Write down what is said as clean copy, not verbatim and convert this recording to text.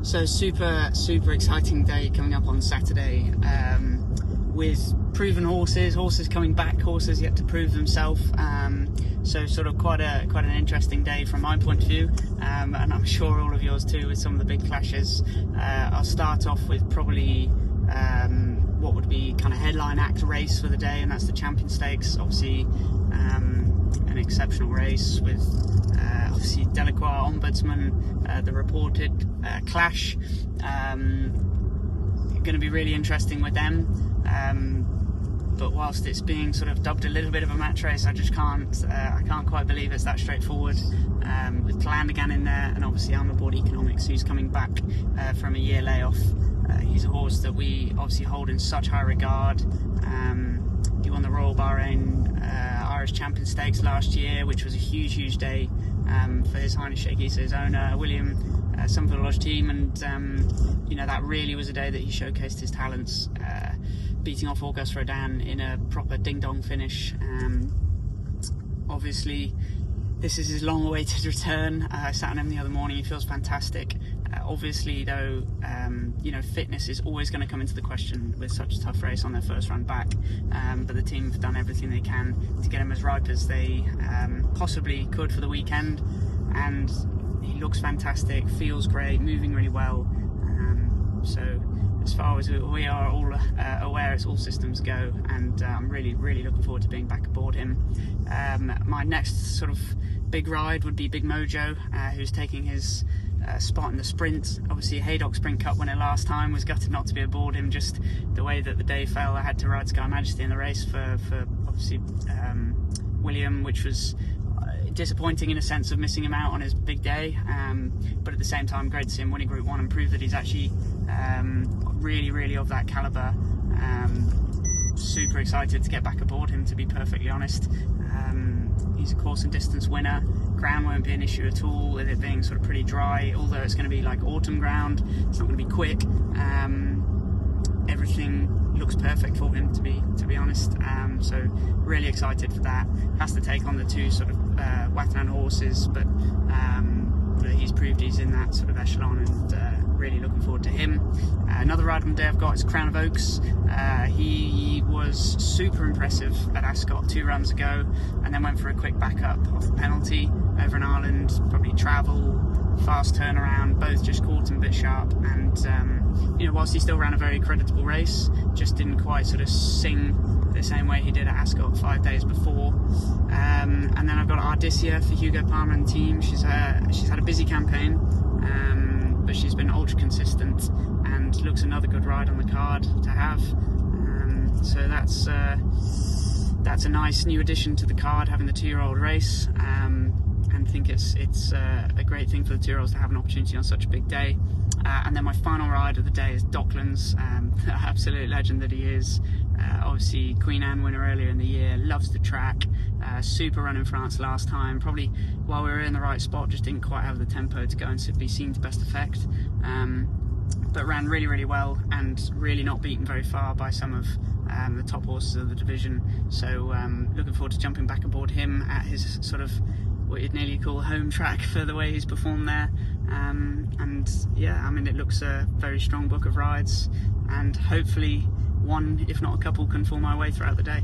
So super exciting day coming up on Saturday, with proven horses coming back, horses yet to prove themselves. So sort of quite an interesting day from my point of view, and I'm sure all of yours too, with some of the big clashes. I'll start off with probably what would be kind of headline act race for the day, and that's the Champion Stakes. Obviously an exceptional race with obviously Delacroix Ombudsman, the reported clash. Going to be really interesting with them, but whilst it's being sort of dubbed a little bit of a match race, I just can't quite believe it's that straightforward, with Clandigan in there, and obviously I'm aboard Economics, who's coming back from a year layoff. He's a horse that we obviously hold in such high regard. He won the Royal Bahrain Irish Champion Stakes last year, which was a huge day for His Highness Sheikh Issa, his owner, William, some of the Lodge team, and you know, that really was a day that he showcased his talents, beating off Auguste Rodin in a proper ding-dong finish. Obviously this is his long-awaited return. I sat on him the other morning. He feels fantastic. Obviously though, you know, fitness is always going to come into the question with such a tough race on their first run back, but the team have done everything they can to get him as ripe as they possibly could for the weekend, and he looks fantastic, feels great, moving really well. So as far as we are all aware, it's all systems go, and I'm really looking forward to being back aboard him. My next sort of big ride would be Big Mojo, who's taking his spot in the sprint. Obviously Haydock Sprint Cup winner last time, was gutted not to be aboard him, just the way that the day fell. I had to ride Sky Majesty in the race for obviously William, which was disappointing in a sense of missing him out on his big day, but at the same time great to see him winning Group 1 and prove that he's actually really of that calibre. Super excited to get back aboard him, to be perfectly honest. He's a course and distance winner. Ground won't be an issue at all, with it being sort of pretty dry, although it's going to be like autumn ground. It's not going to be quick. Everything looks perfect for him, to be honest. So really excited for that. Has to take on the two sort of Wathanan horses, but he's proved he's in that sort of echelon, and really looking forward to him. Another ride on the day I've got is Crown of Oaks. He was super impressive at Ascot 2 runs ago, and then went for a quick backup off the penalty over in Ireland. Probably travel, fast turnaround, both just caught him a bit sharp, and you know, whilst he still ran a very creditable race, just didn't quite sort of sing the same way he did at Ascot 5 days before. And then I've got Ardisia for Hugo Palmer and team. She's had a busy campaign, but she's been ultra consistent and looks another good ride on the card to have. So that's a nice new addition to the card, having the 2-year-old race, and think it's a great thing for the 2-year-olds to have an opportunity on such a big day. And then my final ride of the day is Docklands, the absolute legend that he is. Obviously Queen Anne winner earlier in the year, loves the track, super run in France last time. Probably while we were in the right spot, just didn't quite have the tempo to go and be seen to best effect. But ran really well, and really not beaten very far by some of the top horses of the division. So looking forward to jumping back aboard him at his sort of what you'd nearly call home track for the way he's performed there. And yeah, I mean, it looks a very strong book of rides, and hopefully one, if not a couple, can fall my way throughout the day.